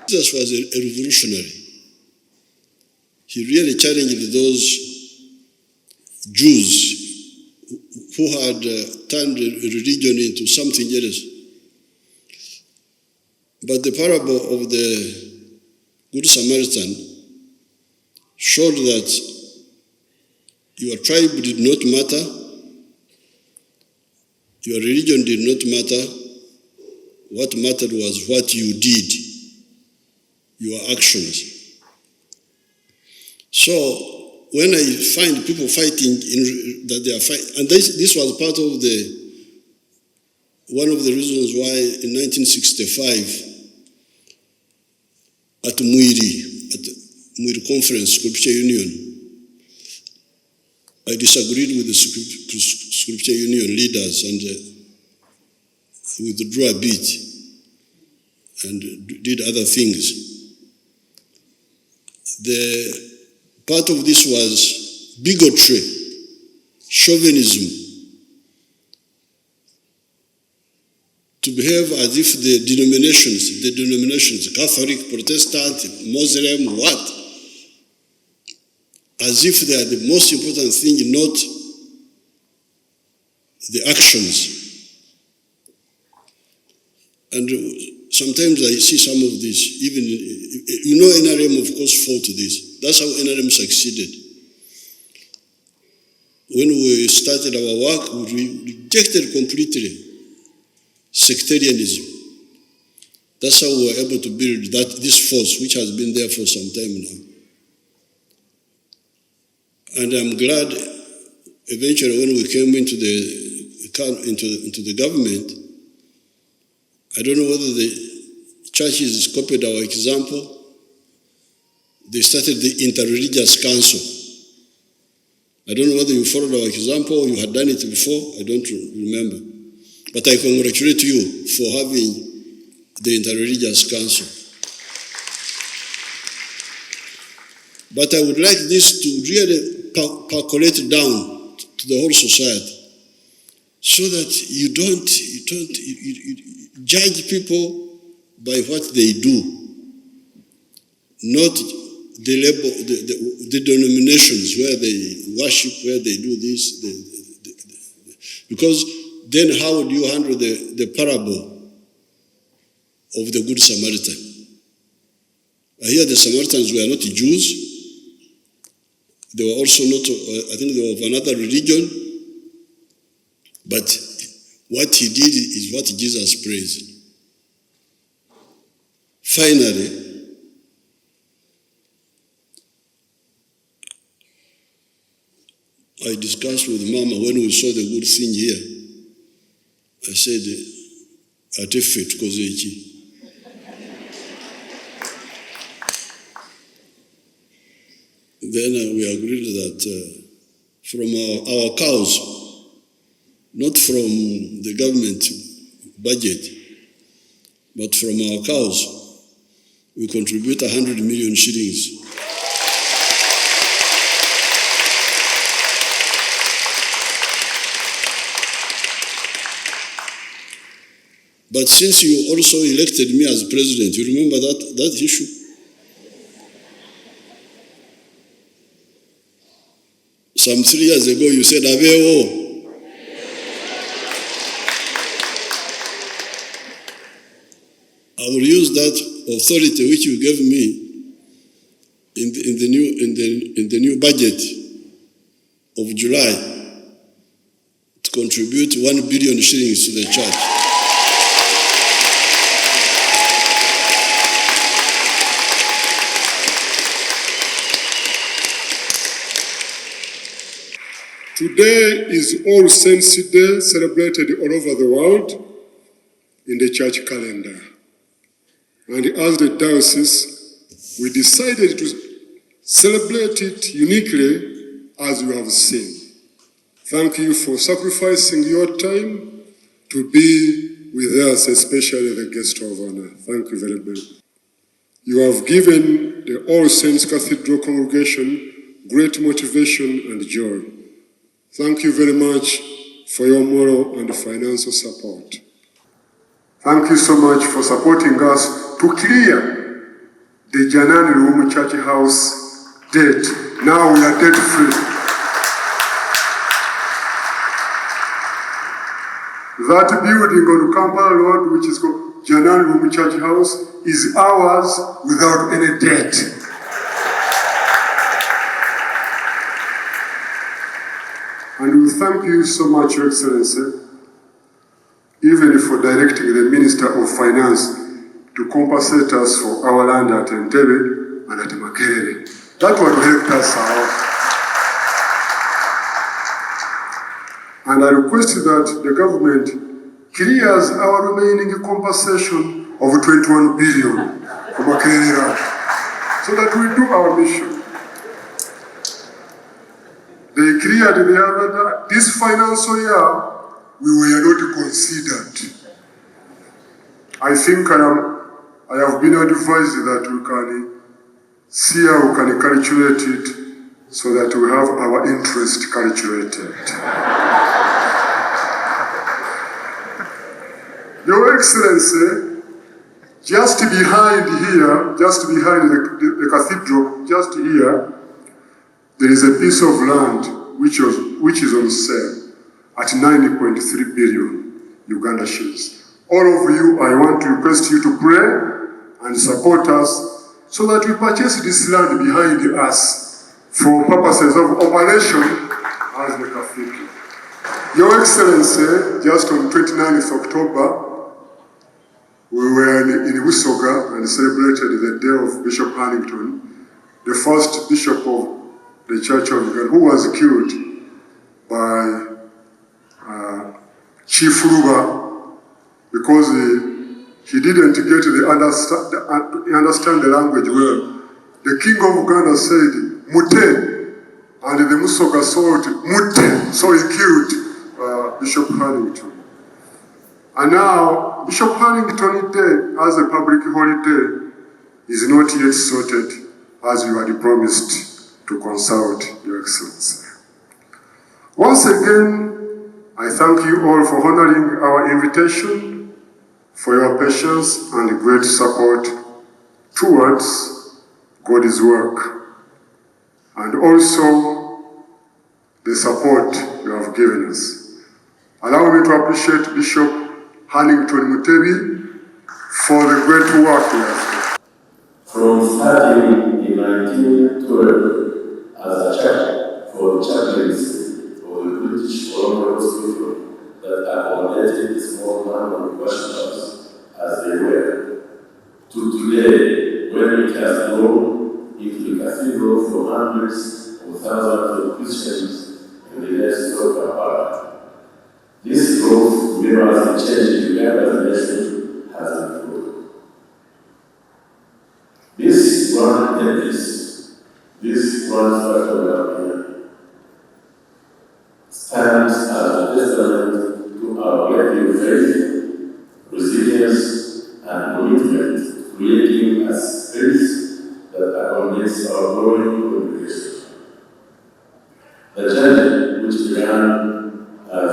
Jesus was a revolutionary. He really challenged those Jews who had turned religion into something else. But the parable of the Good Samaritan showed that your tribe did not matter, your religion did not matter. What mattered was what you did, your actions. So when I find people fighting, that they are fighting, and this was part of one of the reasons why in 1965 at Muiri Conference, Scripture Union, I disagreed with the Scripture Union leaders and withdrew a bit and did other things. The part of this was bigotry, chauvinism, to behave as if the denominations, Catholic, Protestant, Muslim, what? As if they are the most important thing, not the actions. And sometimes I see some of this, even, NRM of course fought this. That's how NRM succeeded. When we started our work, we rejected completely sectarianism. That's how we were able to build this force, which has been there for some time now. And I'm glad eventually when we came into the government, I don't know whether the churches copied our example. They started the Interreligious Council. I don't know whether you followed our example or you had done it before. I don't remember. But I congratulate you for having the Interreligious Council. But I would like this to really percolate down to the whole society, so that you don't judge people by what they do, not the label, the denominations where they worship, where they do this, because then how would you handle the parable of the Good Samaritan? I hear the Samaritans were not Jews. They were also not, I think they were of another religion. But what he did is what Jesus praised. Finally, I discussed with Mama when we saw the good thing here. I said, "Ate kozechi." Then we agreed that from our cows, not from the government budget, but from our cows, we contribute 100 million shillings. But since you also elected me as president, you remember that issue? Some 3 years ago, you said, "Aveo." I will use that authority which you gave me in the new budget of July to contribute 1 billion shillings to the church. Today is All Saints' Day, celebrated all over the world in the church calendar. And as the diocese, we decided to celebrate it uniquely as you have seen. Thank you for sacrificing your time to be with us, especially the guest of honor. Thank you very much. You have given the All Saints Cathedral congregation great motivation and joy. Thank you very much for your moral and financial support. Thank you so much for supporting us to clear the Janani Room Church House debt. Now we are debt free. That building on Kampala Road, which is called Janani Room Church House, is ours without any debt. And we thank you so much, Your Excellency, even for directing the Minister of Finance to compensate us for our land at Entebbe and at Makerere. That would help us out. And I request that the government clears our remaining compensation of 21 billion for Makerere so that we do our mission. They cleared the other, this financial year, we were not considered. I think I have been advised that we can see how we can calculate it so that we have our interest calculated. Your Excellency, just behind here, just behind the cathedral, just here, there is a piece of land which is on sale at 90.3 billion Uganda shillings. All of you, I want to request you to pray and support us so that we purchase this land behind us for purposes of operation as the cathedral. Your Excellency, just on 29th October, we were in Busoga and celebrated the day of Bishop Hannington, the first bishop of the Church of Uganda, who was killed by Chief Ruba because he didn't get to understand the language well. The King of Uganda said, Mute, and the Musoga saw it, Mute, so he killed Bishop Hannington. And now, Bishop Hannington Day, as a public holiday, is not yet sorted as you had promised to consult, Your Excellency. Once again, I thank you all for honoring our invitation, for your patience and great support towards God's work, and also the support you have given us. Allow me to appreciate Bishop Hannington Mutebi for the great work he has done. From starting in 1912 as a chaplain for the chaplaincy of the British Colonial Hospital that accommodated a small number of worshippers as they were, to today when it has grown into a cathedral for hundreds of thousands of Christians in the years of Kampala. This growth mirrors the change in Uganda's nation has improved. This grand edifice, this grand structure down here, stands as a testament to our collective faith, resilience, and commitment to creating a space that accommodates our growing congregation. The journey which began as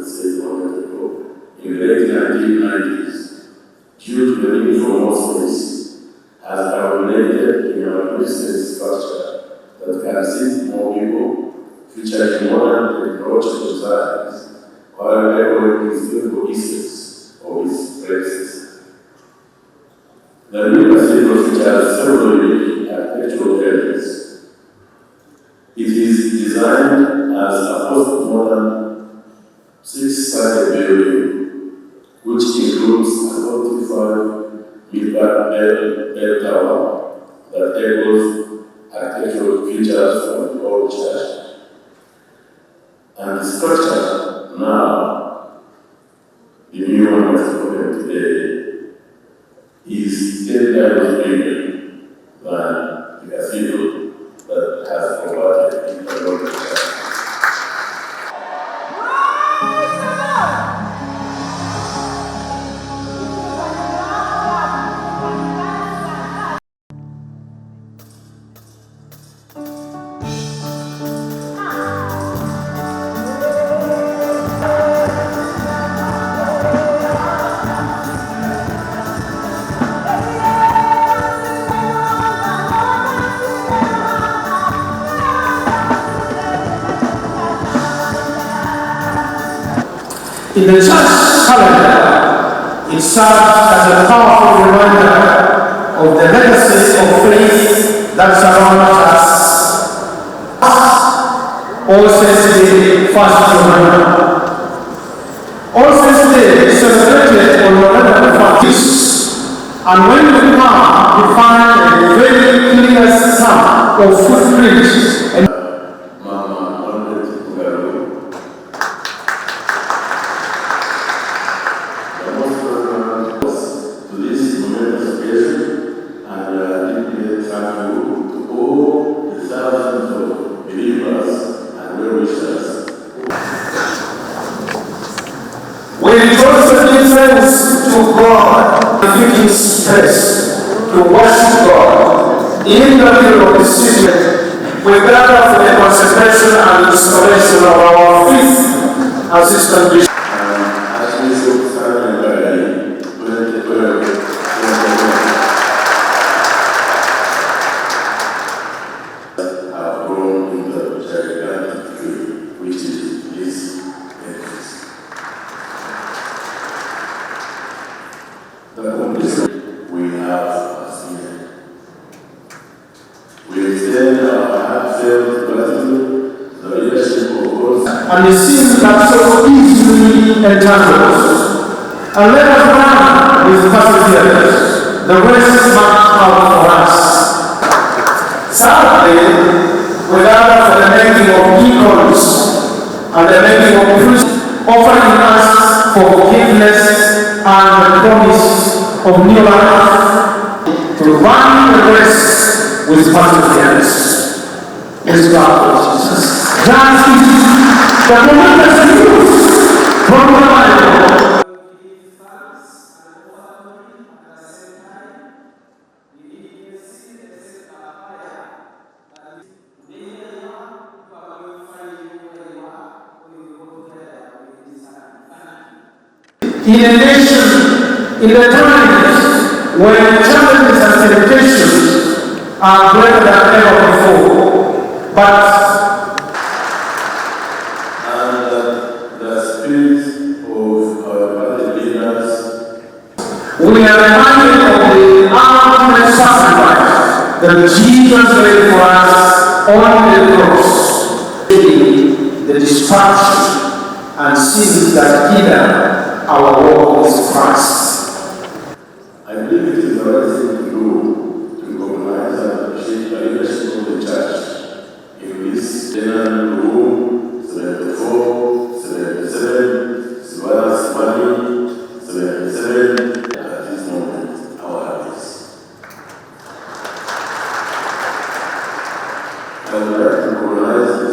said a moment ago, in the late 1990s, due to the need for more space, has accumulated in our Christian structure that can seat more people, featuring modern technological designs, while echoing the beautiful essence of its predecessor. The new cathedral features several unique architectural elements. It is designed as a postmodern six-sided building, which includes a 45-meter bell tower that echoes architectural features from the old church. And the structure now, the new one that's open today, is 10 times bigger than the cathedral that has provided in the old church. In the church calendar, it serves as a powerful reminder of the legacy of faith that surrounds us. All Saints Day, 1st November. All Saints Day is celebrated on November 1st. And when you come, you find a very clear stamp of footprints. We rejoice in thanks to God, giving space to worship God in the middle of the city. We gather for the consecration and restoration of our fifth assistant bishop. Arch Bishop Kazimba, 2012. Have grown in the gigantic tree, which is this edifice. The condition we have as here. We extend our heartfelt gratitude to the leadership of God And the sins that so easily entangle us. And let us run with perseverance the race marked out for us. Sadly, we gather for the making of deacons and the making of priests, offering us for forgiveness and the promise of new life to run the race with perseverance. Is God, Jesus. That is the tremendous news from the Bible. In a nation, in the times when challenges and temptations are greater than ever before, but the spirit of our party leaders. we are reminded of the ultimate sacrifice that Jesus made for us on the cross, the destruction and sins that hinder our walk with Christ. I believe it is the right thing to do to recognize and appreciate the leadership of the church in this general room 74, 77, as well as 77 at this moment, our habits. I would like to recognize this.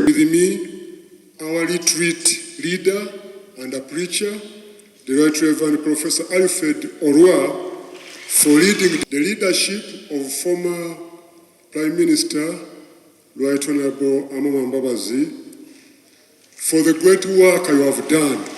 With me, our retreat leader and a preacher, the Right Reverend Professor Alfred Orwa, for leading the leadership of former Prime Minister Right Honorable Amama Mbabazi, for the great work you have done